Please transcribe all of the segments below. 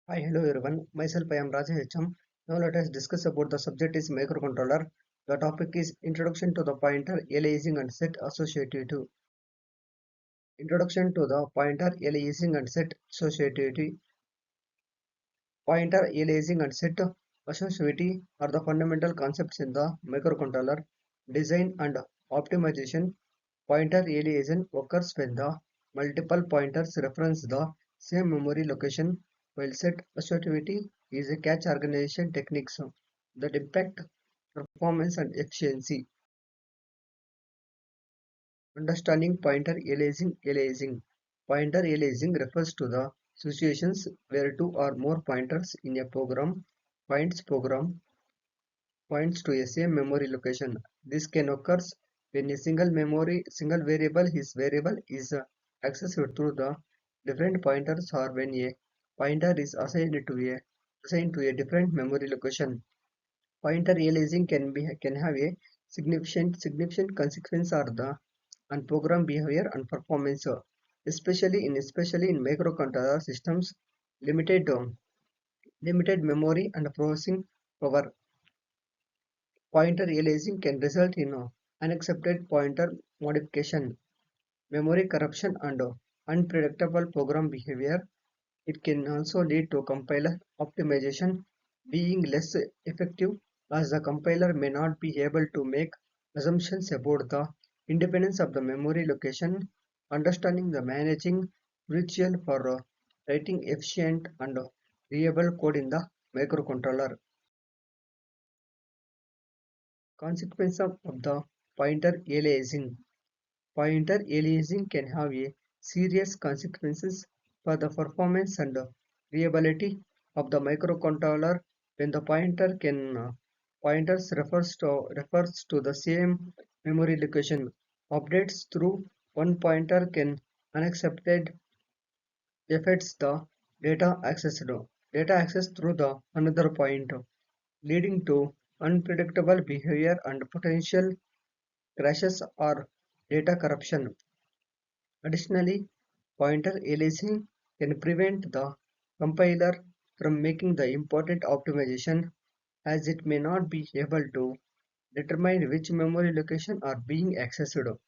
Hi, hello everyone. Myself, I am Raja HM. Now let us discuss about the subject is microcontroller. The topic is Introduction to the Pointer, Aliasing and Set Associativity. Introduction to the Pointer, Aliasing and Set Associativity. Pointer, aliasing and set associativity are the fundamental concepts in the microcontroller design and optimization. Pointer aliasing occurs when the multiple pointers reference the same memory location, while set associativity is a cache organization techniques that impact performance and efficiency. Understanding pointer aliasing. Pointer aliasing refers to the situations where two or more pointers in a program program points to a same memory location. This can occur when a single variable is accessed through the different pointers or when a pointer is assigned to a different memory location. Pointer aliasing can have a significant consequence on program behavior and performance, especially in microcontroller systems, limited limited memory and processing power. Pointer aliasing can result in unaccepted pointer modification, memory corruption, and unpredictable program behavior. It can also lead to compiler optimization being less effective as the compiler may not be able to make assumptions about the independence of the memory location. Understanding the managing crucial for writing efficient and reliable code in the microcontroller. Consequence of the pointer aliasing. Pointer aliasing can have a serious consequences for the performance and reliability of the microcontroller when the pointers refers to the same memory location. Updates through one pointer can unaccepted affects the data access through the another pointer, leading to unpredictable behavior and potential crashes or data corruption. Additionally, pointer aliasing can prevent the compiler from making the important optimization as it may not be able to determine which memory location are being accessed.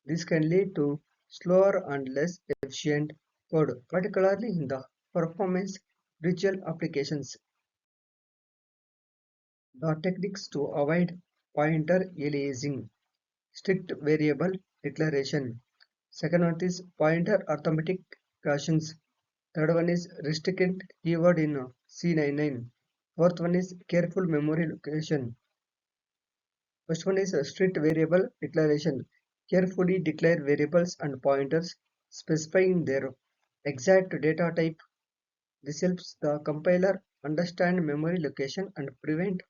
This can lead to slower and less efficient code, particularly in the performance virtual applications. The techniques to avoid pointer aliasing. Strict variable declaration. Second one is pointer arithmetic cachings. Third one is restricted keyword in C99. Fourth one is careful memory location. First one is strict variable declaration. Carefully declare variables and pointers specifying their exact data type. This helps the compiler understand memory location and prevent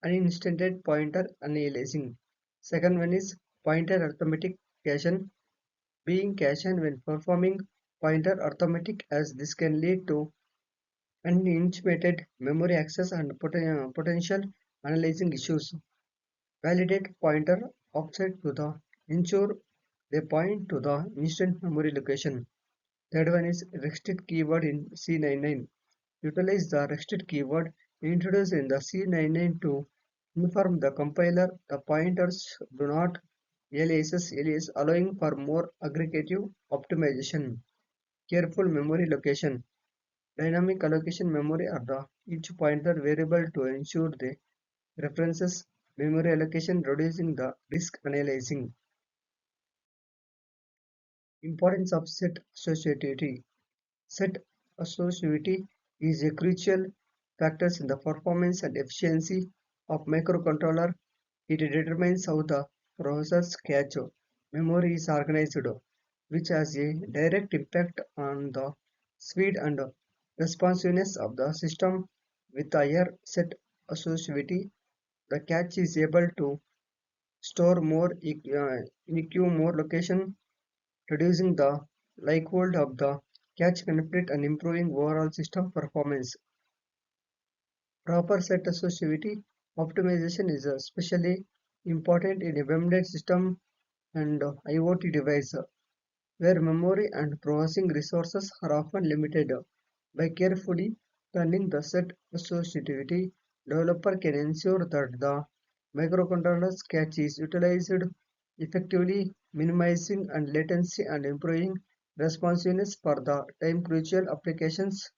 unintended pointer aliasing. Second one is pointer arithmetic caching. Being cached when performing pointer arithmetic as this can lead to unintimated memory access and potential analyzing issues. Validate pointer offset to the ensure they point to the instant memory location. Third one is restricted keyword in C99. Utilize the restricted keyword introduced in the C99 to inform the compiler the pointers do not alias allowing for more aggregative optimization. Careful memory location. Dynamic allocation memory are the each pointer variable to ensure the references memory allocation reducing the disk analyzing. Importance of set associativity. Set associativity is a crucial factor in the performance and efficiency of microcontroller. It determines how the processor's cache memory is organized, which has a direct impact on the speed and responsiveness of the system. With higher set associativity, the cache is able to store in a queue more location, reducing the likelihood of the cache conflict and improving overall system performance. Proper set associativity optimization is especially important in a embedded system and IoT device where memory and processing resources are often limited. By carefully Turning the set associativity, developer can ensure that the microcontroller's cache is utilized effectively, minimizing and latency and improving responsiveness for the time-crucial applications.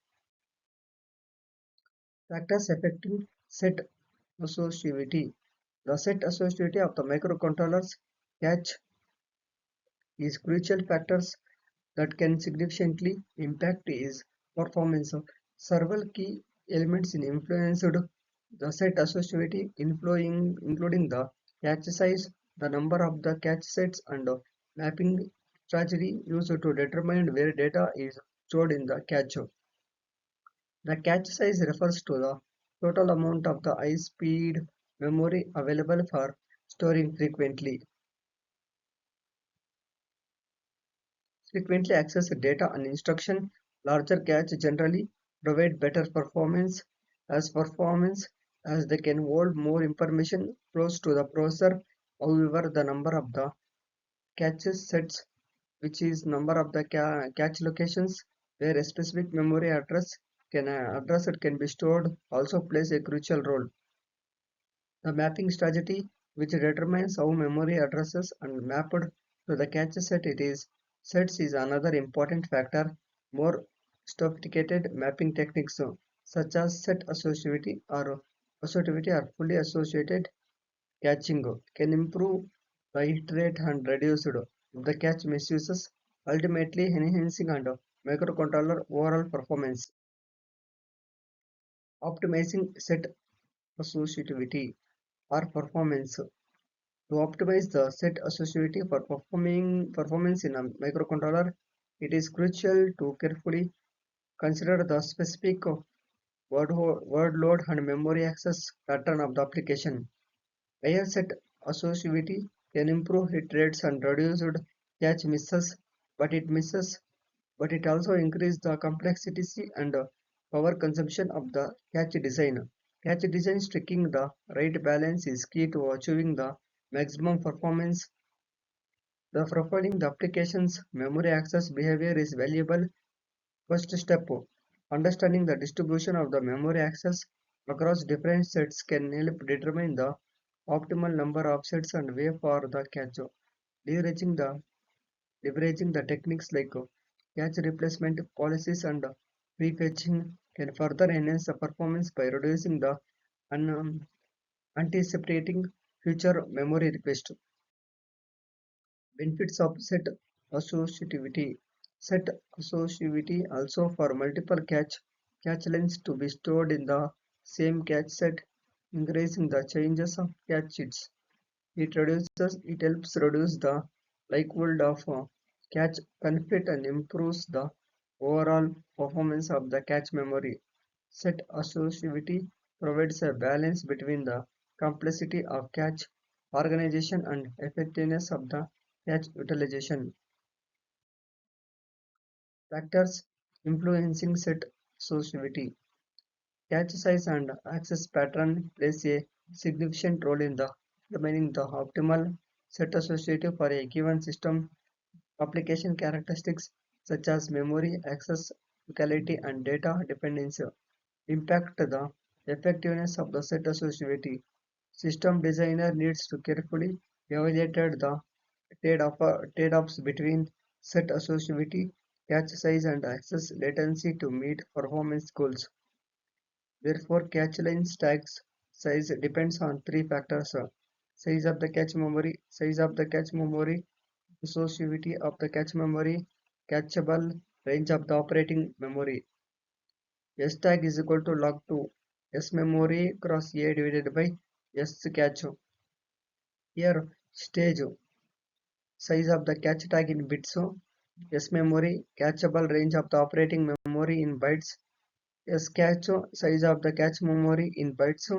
Factors affecting set associativity. The set associativity of the microcontroller's cache is crucial factors that can significantly impact its performance. Several key elements influenced the set associativity, including the cache size, the number of the cache sets, and mapping strategy used to determine where data is stored in the cache. The cache size refers to the total amount of the high-speed memory available for storing frequently accessed data and instruction. Larger cache generally provide better performance as they can hold more information close to the processor. However, the number of the cache sets, which is number of the cache locations where a specific memory address can be stored, also plays a crucial role. The mapping strategy, which determines how memory addresses are mapped to the cache sets, is another important factor. More sophisticated mapping techniques such as set associativity or fully associated caching can improve the hit rate and reduce the cache misuses, ultimately enhancing and microcontroller overall performance. Optimizing set associativity or performance. To optimize the set associativity for performance in a microcontroller, it is crucial to carefully consider the specific word load and memory access pattern of the application. Higher set associativity can improve hit rates and reduce cache misses, but it also increases the complexity and power consumption of the cache design. Cache design striking the right balance is key to achieving the maximum performance. The profiling the application's memory access behavior is valuable first step. Understanding the distribution of the memory access across different sets can help determine the optimal number of sets and way for the cache. Leveraging the leveraging the techniques like cache replacement policies and prefetching can further enhance the performance by reducing the un- anticipating future memory request. Benefits of set associativity. Set associativity also for multiple cache lines to be stored in the same cache set, increasing the changes of cache hits. It helps reduce the likelihood of cache conflict and improves the overall performance of the cache memory. Set associativity provides a balance between the complexity of cache organization and effectiveness of the cache utilization. Factors influencing set associativity. Cache size and access pattern plays a significant role in the determining the optimal set associative for a given system. Application characteristics such as memory access, locality, and data dependency impact the effectiveness of the set associativity. System designer needs to carefully evaluate the trade-offs between set associativity, cache size, and access latency to meet performance goals. Therefore, cache line stacks size depends on three factors: size of the cache memory, associativity of the cache memory, cacheable range of the operating memory. S tag is equal to log 2 S memory cross A divided by S cache. Here, stage size of the cache tag in bits, S memory cacheable range of the operating memory in bytes, S cache size of the cache memory in bytes,